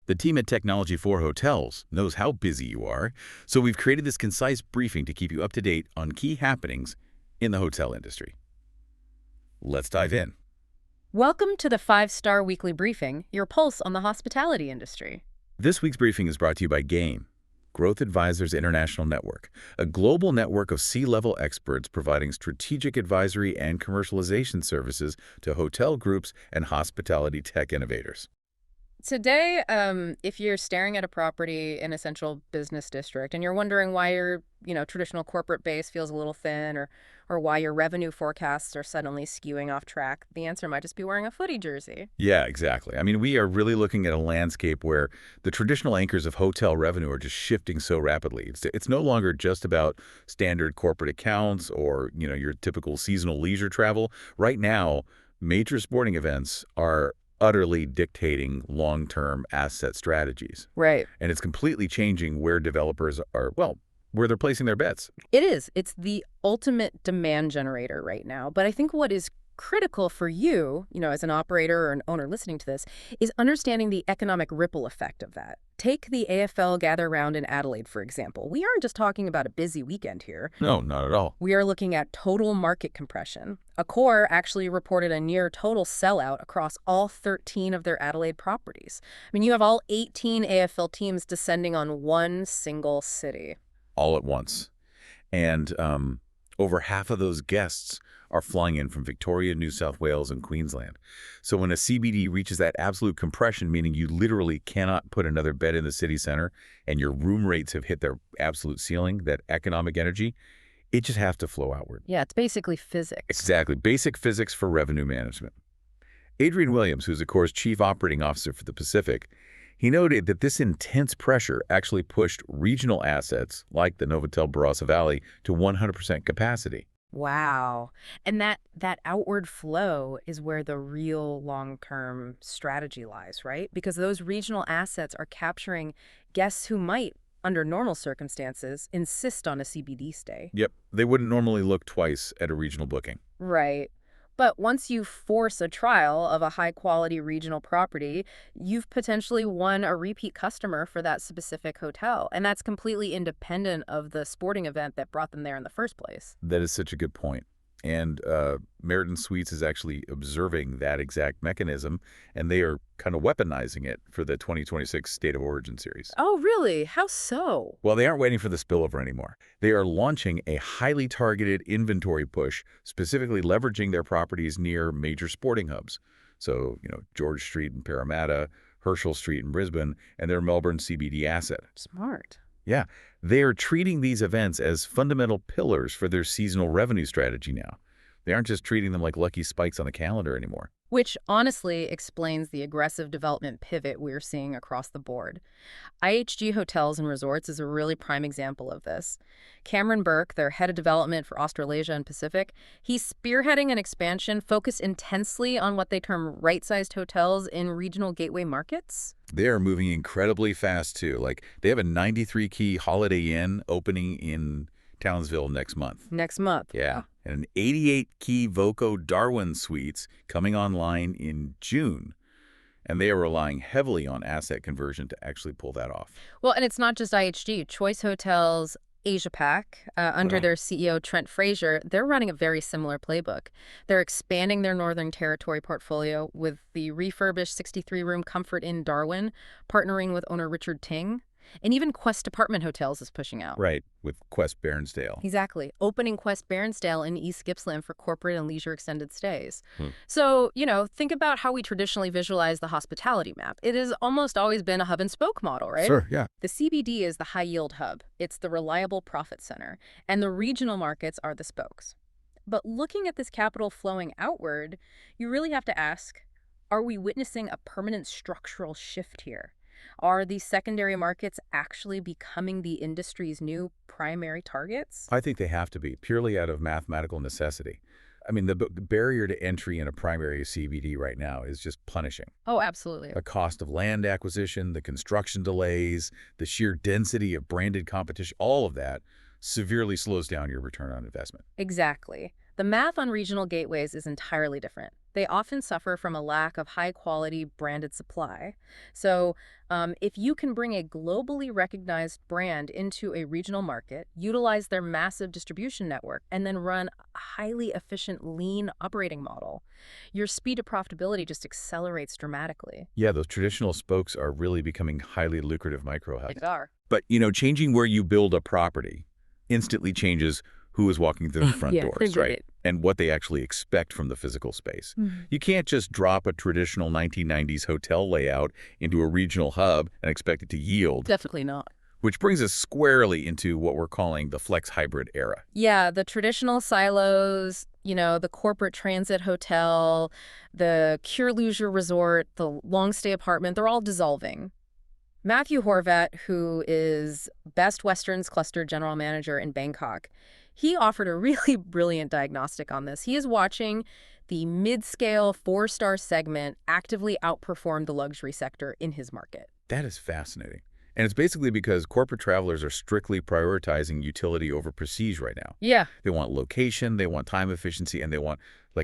The team at Technology for Hotels knows how busy you are, so we've created this concise briefing to keep you up to date on key happenings in the hotel industry. Let's dive in. Welcome to the 5-Star Weekly Briefing, your pulse on the hospitality industry. This week's briefing is brought to you by GAIN, Growth Advisors International Network, a global network of C-level experts providing strategic advisory and commercialization services to hotel groups and hospitality tech innovators. Today, if you're staring at a property in a central business district and you're wondering why your traditional corporate base feels a little thin or why your revenue forecasts are suddenly skewing off track, the answer might just be wearing a footy jersey. Yeah, exactly. I mean, we are really looking at a landscape where the traditional anchors of hotel revenue are just shifting so rapidly. It's no longer just about standard corporate accounts or, your typical seasonal leisure travel. Right now, major sporting events are utterly dictating long-term asset strategies. Right. And it's completely changing where developers are, where they're placing their bets. It is. It's the ultimate demand generator right now. But I think what is critical for you, as an operator or an owner listening to this, is understanding the economic ripple effect of that. Take the AFL Gather Round in Adelaide, for example. We aren't just talking about a busy weekend here. No, not at all. We are looking at total market compression. Accor actually reported a near total sellout across all 13 of their Adelaide properties. I mean, you have all 18 AFL teams descending on one single city. All at once. And over half of those guests are flying in from Victoria, New South Wales, and Queensland. So when a CBD reaches that absolute compression, meaning you literally cannot put another bed in the city center and your room rates have hit their absolute ceiling, that economic energy, it just has to flow outward. Yeah, it's basically physics. Exactly. Basic physics for revenue management. Adrian Williams, who's Accor's chief operating officer for the Pacific, he noted that this intense pressure actually pushed regional assets like the Novotel Barossa Valley to 100% capacity. Wow. And that outward flow is where the real long-term strategy lies, right? Because those regional assets are capturing guests who might, under normal circumstances, insist on a CBD stay. Yep. They wouldn't normally look twice at a regional booking. Right. But once you force a trial of a high-quality regional property, you've potentially won a repeat customer for that specific hotel. And that's completely independent of the sporting event that brought them there in the first place. That is such a good point. And Meriton Suites is actually observing that exact mechanism, and they are kind of weaponizing it for the 2026 State of Origin series. Oh, really? How so? Well, they aren't waiting for the spillover anymore. They are launching a highly targeted inventory push, specifically leveraging their properties near major sporting hubs. So, George Street in Parramatta, Herschel Street in Brisbane, and their Melbourne CBD asset. Smart. Yeah, they are treating these events as fundamental pillars for their seasonal revenue strategy now. They aren't just treating them like lucky spikes on the calendar anymore. Which honestly explains the aggressive development pivot we're seeing across the board. IHG Hotels and Resorts is a really prime example of this. Cameron Burke, their head of development for Australasia and Pacific, he's spearheading an expansion focused intensely on what they term right-sized hotels in regional gateway markets. They are moving incredibly fast, too. Like, they have a 93-key Holiday Inn opening in Townsville next month. Next month. Yeah. And an 88-key Voco Darwin Suites coming online in June. And they are relying heavily on asset conversion to actually pull that off. Well, and it's not just IHG. Choice Hotels Asia Pac, under their CEO Trent Frazier, they're running a very similar playbook. They're expanding their Northern Territory portfolio with the refurbished 63-room Comfort Inn Darwin, partnering with owner Richard Ting. And even Quest Apartment Hotels is pushing out. Right, with Quest Bairnsdale. Exactly. Opening Quest Bairnsdale in East Gippsland for corporate and leisure extended stays. So, think about how we traditionally visualize the hospitality map. It has almost always been a hub and spoke model, right? Sure, yeah. The CBD is the high-yield hub. It's the reliable profit center. And the regional markets are the spokes. But looking at this capital flowing outward, you really have to ask, are we witnessing a permanent structural shift here? Are these secondary markets actually becoming the industry's new primary targets? I think they have to be, purely out of mathematical necessity. I mean, the barrier to entry in a primary CBD right now is just punishing. Oh, absolutely. The cost of land acquisition, the construction delays, the sheer density of branded competition, all of that severely slows down your return on investment. Exactly. The math on regional gateways is entirely different. They often suffer from a lack of high-quality branded supply. So if you can bring a globally recognized brand into a regional market, utilize their massive distribution network, and then run a highly efficient, lean operating model, your speed to profitability just accelerates dramatically. Yeah, those traditional spokes are really becoming highly lucrative micro hubs. They are. But, changing where you build a property instantly changes who is walking through the front Yeah, I doors, get right? it. And what they actually expect from the physical space. Mhm. You can't just drop a traditional 1990s hotel layout into a regional hub and expect it to yield, Definitely not. which brings us squarely into what we're calling the flex hybrid era. Yeah, the traditional silos, the corporate transit hotel, the Cure Leisure Resort, the long stay apartment, they're all dissolving. Matthew Horvat, who is Best Western's Cluster General Manager in Bangkok, he offered a really brilliant diagnostic on this. He is watching the mid-scale four-star segment actively outperform the luxury sector in his market. That is fascinating. And it's basically because corporate travelers are strictly prioritizing utility over prestige right now. Yeah. They want location, they want time efficiency, and they want,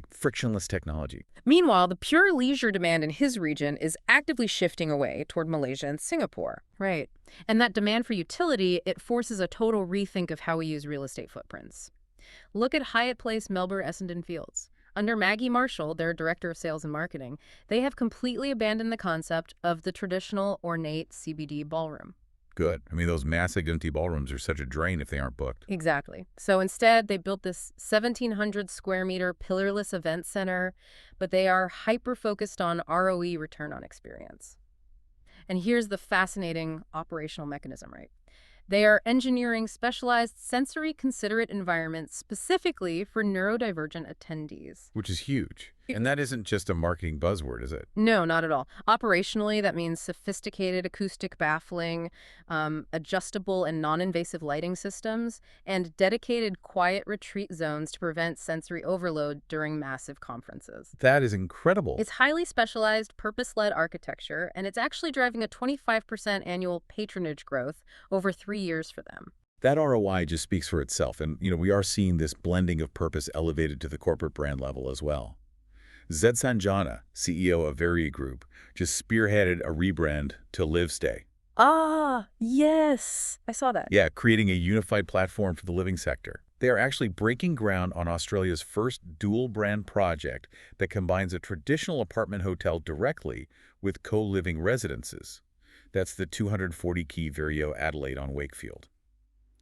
frictionless technology. Meanwhile, the pure leisure demand in his region is actively shifting away toward Malaysia and Singapore. Right. And that demand for utility, it forces a total rethink of how we use real estate footprints. Look at Hyatt Place, Melbourne, Essendon Fields. Under Maggie Marshall, their director of sales and marketing, they have completely abandoned the concept of the traditional ornate CBD ballroom. Good. I mean, those massive empty ballrooms are such a drain if they aren't booked. Exactly. So instead, they built this 1,700 square meter pillarless event center, but they are hyper-focused on ROE, return on experience. And here's the fascinating operational mechanism, right? They are engineering specialized sensory-considerate environments specifically for neurodivergent attendees. Which is huge. And that isn't just a marketing buzzword, is it? No, not at all. Operationally, that means sophisticated acoustic baffling, adjustable and non-invasive lighting systems, and dedicated quiet retreat zones to prevent sensory overload during massive conferences. That is incredible. It's highly specialized, purpose-led architecture, and it's actually driving a 25% annual patronage growth over 3 years for them. That ROI just speaks for itself. And, we are seeing this blending of purpose elevated to the corporate brand level as well. Zed Sanjana, CEO of Veriu Group, just spearheaded a rebrand to LiveStay. Ah, yes. I saw that. Yeah, creating a unified platform for the living sector. They are actually breaking ground on Australia's first dual-brand project that combines a traditional apartment hotel directly with co-living residences. That's the 240-key Veriu Adelaide on Wakefield.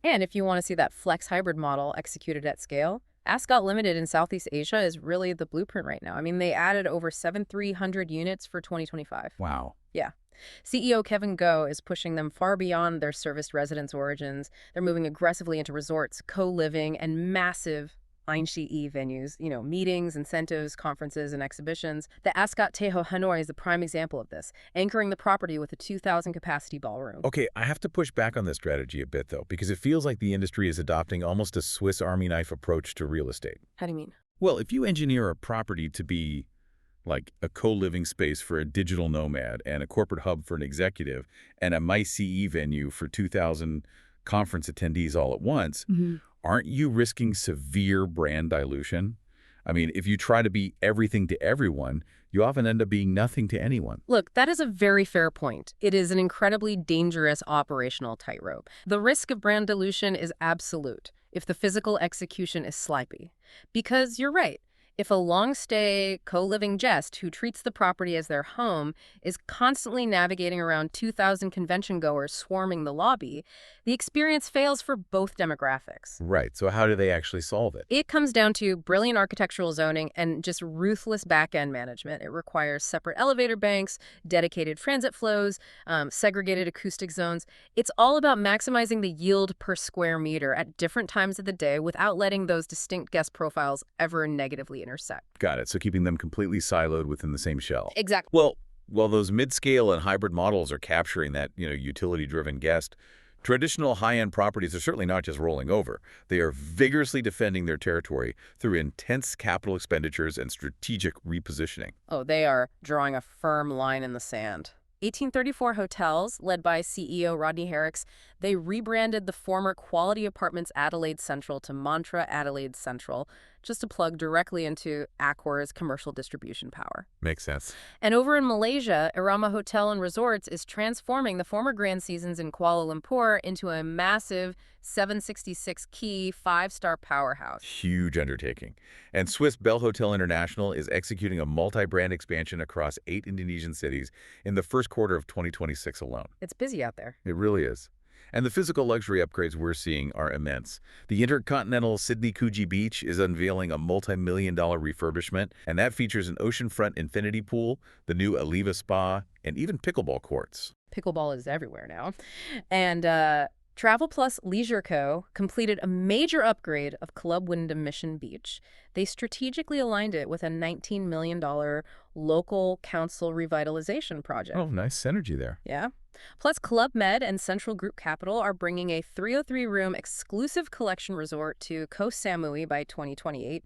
And if you want to see that flex hybrid model executed at scale, Ascott Limited in Southeast Asia is really the blueprint right now. I mean, they added over 7,300 units for 2025. Wow. Yeah. CEO Kevin Goh is pushing them far beyond their serviced residence origins. They're moving aggressively into resorts, co-living, and massive Einstein venues, meetings, incentives, conferences, and exhibitions. The Ascott Tejo Hanoi is the prime example of this, anchoring the property with a 2,000-capacity ballroom. Okay, I have to push back on this strategy a bit, though, because it feels like the industry is adopting almost a Swiss Army knife approach to real estate. How do you mean? Well, if you engineer a property to be like a co-living space for a digital nomad and a corporate hub for an executive and a MyCE venue for 2,000 conference attendees all at once, aren't you risking severe brand dilution? I mean, if you try to be everything to everyone, you often end up being nothing to anyone. Look, that is a very fair point. It is an incredibly dangerous operational tightrope. The risk of brand dilution is absolute if the physical execution is sloppy. Because you're right. If a long-stay, co-living guest who treats the property as their home is constantly navigating around 2,000 convention-goers swarming the lobby, the experience fails for both demographics. Right. So how do they actually solve it? It comes down to brilliant architectural zoning and just ruthless back-end management. It requires separate elevator banks, dedicated transit flows, segregated acoustic zones. It's all about maximizing the yield per square meter at different times of the day without letting those distinct guest profiles ever negatively intersect. Got it. So keeping them completely siloed within the same shell. Exactly. Well, while those mid-scale and hybrid models are capturing that, utility-driven guest, traditional high-end properties are certainly not just rolling over. They are vigorously defending their territory through intense capital expenditures and strategic repositioning. Oh, they are drawing a firm line in the sand. 1834 Hotels, led by CEO Rodney Herricks, they rebranded the former Quality Apartments Adelaide Central to Mantra Adelaide Central just to plug directly into Accor's commercial distribution power. Makes sense. And over in Malaysia, Irama Hotel and Resorts is transforming the former Grand Seasons in Kuala Lumpur into a massive 766-key five-star powerhouse. Huge undertaking. And Swiss Bell Hotel International is executing a multi-brand expansion across 8 Indonesian cities in the first quarter of 2026 alone. It's busy out there. It really is. And the physical luxury upgrades we're seeing are immense. The Intercontinental Sydney Coogee Beach is unveiling a multi-million-dollar refurbishment, and that features an oceanfront infinity pool, the new Aliva Spa, and even pickleball courts. Pickleball is everywhere now. And Travel Plus Leisure Co. completed a major upgrade of Club Wyndham Mission Beach. They strategically aligned it with a $19 million local council revitalization project. Oh, nice synergy there. Yeah. Plus, Club Med and Central Group Capital are bringing a 303-room exclusive collection resort to Koh Samui by 2028.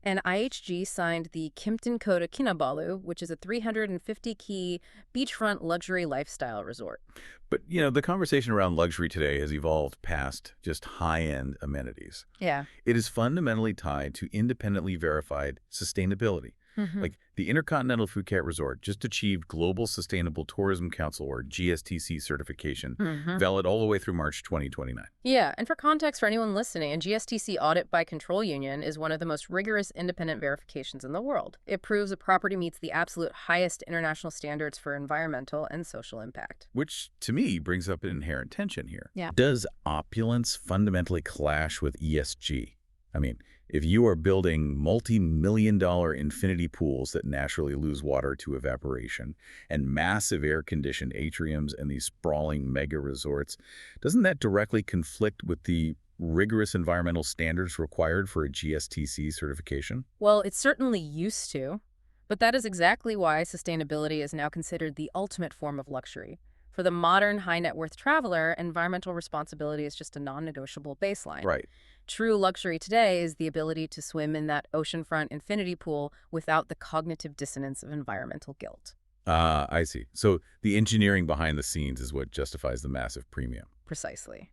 And IHG signed the Kimpton Kota Kinabalu, which is a 350-key beachfront luxury lifestyle resort. But, you know, the conversation around luxury today has evolved past just high-end amenities. Yeah. It is fundamentally tied to independently verified sustainability. Like the Intercontinental Phuket Resort just achieved Global Sustainable Tourism Council, or GSTC certification, valid all the way through March 2029. Yeah, and for context for anyone listening, a GSTC audit by Control Union is one of the most rigorous independent verifications in the world. It proves a property meets the absolute highest international standards for environmental and social impact. Which, to me, brings up an inherent tension here. Yeah. Does opulence fundamentally clash with ESG? I mean, if you are building multi-million-dollar infinity pools that naturally lose water to evaporation and massive air-conditioned atriums and these sprawling mega resorts, doesn't that directly conflict with the rigorous environmental standards required for a GSTC certification? Well, it certainly used to, but that is exactly why sustainability is now considered the ultimate form of luxury. For the modern high-net-worth traveler, environmental responsibility is just a non-negotiable baseline. Right. True luxury today is the ability to swim in that oceanfront infinity pool without the cognitive dissonance of environmental guilt. I see. So the engineering behind the scenes is what justifies the massive premium. Precisely.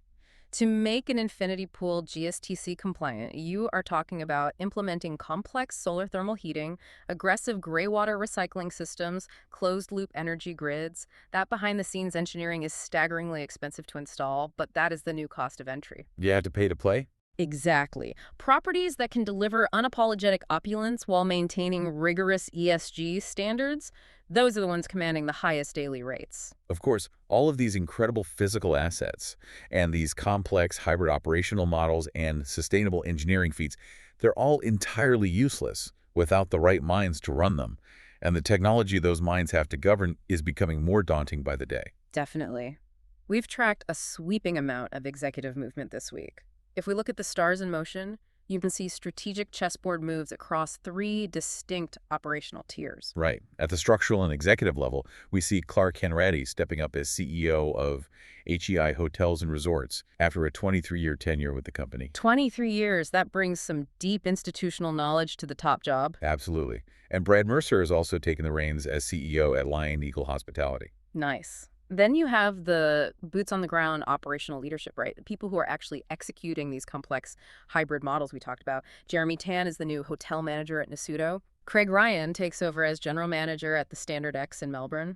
To make an infinity pool GSTC compliant, you are talking about implementing complex solar thermal heating, aggressive gray water recycling systems, closed-loop energy grids. That behind-the-scenes engineering is staggeringly expensive to install, but that is the new cost of entry. You have to pay to play? Exactly. Properties that can deliver unapologetic opulence while maintaining rigorous ESG standards, those are the ones commanding the highest daily rates. Of course, all of these incredible physical assets and these complex hybrid operational models and sustainable engineering feats, they're all entirely useless without the right minds to run them. And the technology those minds have to govern is becoming more daunting by the day. Definitely. We've tracked a sweeping amount of executive movement this week. If we look at the stars in motion, you can see strategic chessboard moves across 3 distinct operational tiers. Right. At the structural and executive level, we see Clark Henratty stepping up as CEO of HEI Hotels and Resorts after a 23-year tenure with the company. 23 years, that brings some deep institutional knowledge to the top job. Absolutely. And Brad Mercer has also taken the reins as CEO at Lion Eagle Hospitality. Nice. Then you have the boots-on-the-ground operational leadership, right? The people who are actually executing these complex hybrid models we talked about. Jeremy Tan is the new hotel manager at Nasuto. Craig Ryan takes over as general manager at the Standard X in Melbourne.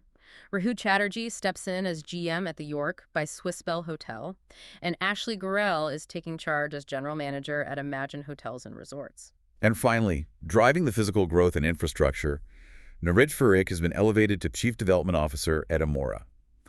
Rahul Chatterjee steps in as GM at the York by Swiss Bell Hotel. And Ashley Gorell is taking charge as general manager at Imagine Hotels and Resorts. And finally, driving the physical growth and infrastructure, Narit Farik has been elevated to Chief Development Officer at Amora.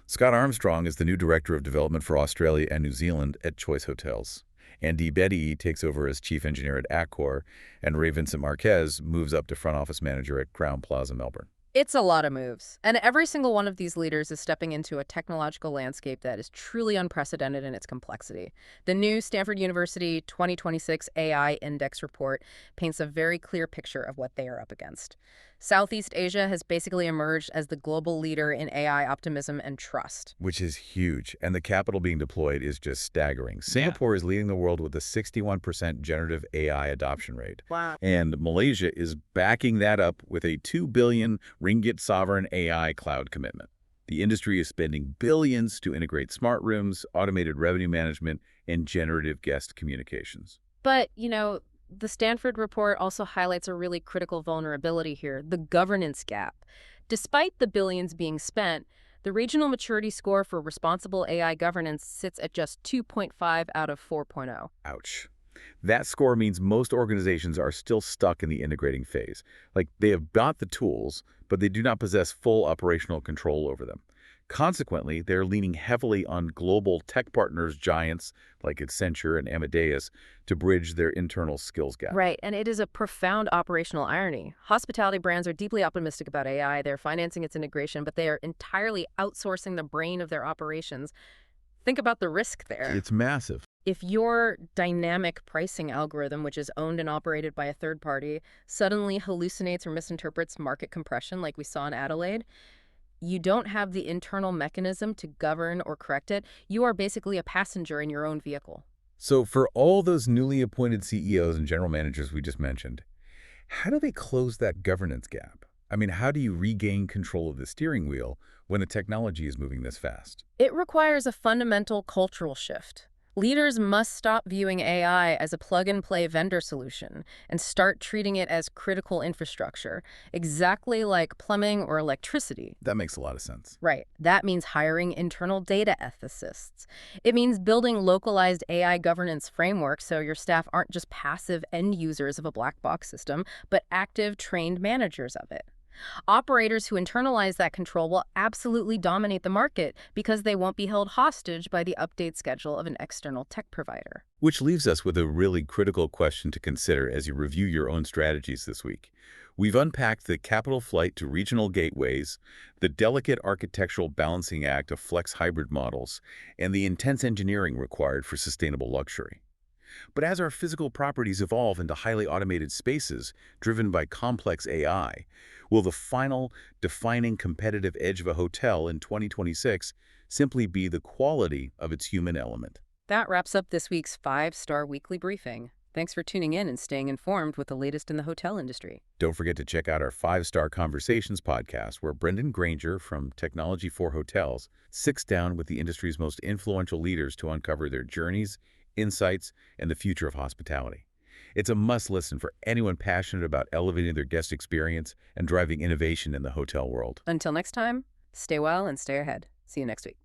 Scott Armstrong is the new Director of Development for Australia and New Zealand at Choice Hotels. Andy Betty takes over as Chief Engineer at Accor, and Ray Vincent Marquez moves up to Front Office Manager at Crowne Plaza, Melbourne. It's a lot of moves, and every single one of these leaders is stepping into a technological landscape that is truly unprecedented in its complexity. The new Stanford University 2026 AI Index report paints a very clear picture of what they are up against. Southeast Asia has basically emerged as the global leader in AI optimism and trust. Which is huge, and the capital being deployed is just staggering. Singapore is leading the world with a 61% generative AI adoption rate. Wow. And Malaysia is backing that up with a 2 billion ringgit sovereign AI cloud commitment. The industry is spending billions to integrate smart rooms, automated revenue management, and generative guest communications. But, The Stanford report also highlights a really critical vulnerability here, the governance gap. Despite the billions being spent, the regional maturity score for responsible AI governance sits at just 2.5 out of 4.0. Ouch. That score means most organizations are still stuck in the integrating phase. Like, they have got the tools, but they do not possess full operational control over them. Consequently, they're leaning heavily on global tech partners giants like Accenture and Amadeus to bridge their internal skills gap. Right, and it is a profound operational irony. Hospitality brands are deeply optimistic about AI. They're financing its integration, but they are entirely outsourcing the brain of their operations. Think about the risk there. It's massive. If your dynamic pricing algorithm, which is owned and operated by a third party, suddenly hallucinates or misinterprets market compression like we saw in Adelaide, you don't have the internal mechanism to govern or correct it. You are basically a passenger in your own vehicle. So for all those newly appointed CEOs and general managers we just mentioned, how do they close that governance gap? I mean, how do you regain control of the steering wheel when the technology is moving this fast? It requires a fundamental cultural shift. Leaders must stop viewing AI as a plug-and-play vendor solution and start treating it as critical infrastructure, exactly like plumbing or electricity. That makes a lot of sense. Right. That means hiring internal data ethicists. It means building localized AI governance frameworks so your staff aren't just passive end users of a black box system, but active, trained managers of it. Operators who internalize that control will absolutely dominate the market because they won't be held hostage by the update schedule of an external tech provider. Which leaves us with a really critical question to consider as you review your own strategies this week. We've unpacked the capital flight to regional gateways, the delicate architectural balancing act of flex hybrid models, and the intense engineering required for sustainable luxury. But as our physical properties evolve into highly automated spaces driven by complex AI, will the final defining competitive edge of a hotel in 2026 simply be the quality of its human element? That wraps up this week's 5-Star Weekly Briefing. Thanks for tuning in and staying informed with the latest in the hotel industry. Don't forget to check out our 5-Star Conversations podcast, where Brendan Granger from Technology for Hotels sits down with the industry's most influential leaders to uncover their journeys, insights, and the future of hospitality. It's a must-listen for anyone passionate about elevating their guest experience and driving innovation in the hotel world. Until next time, stay well and stay ahead. See you next week.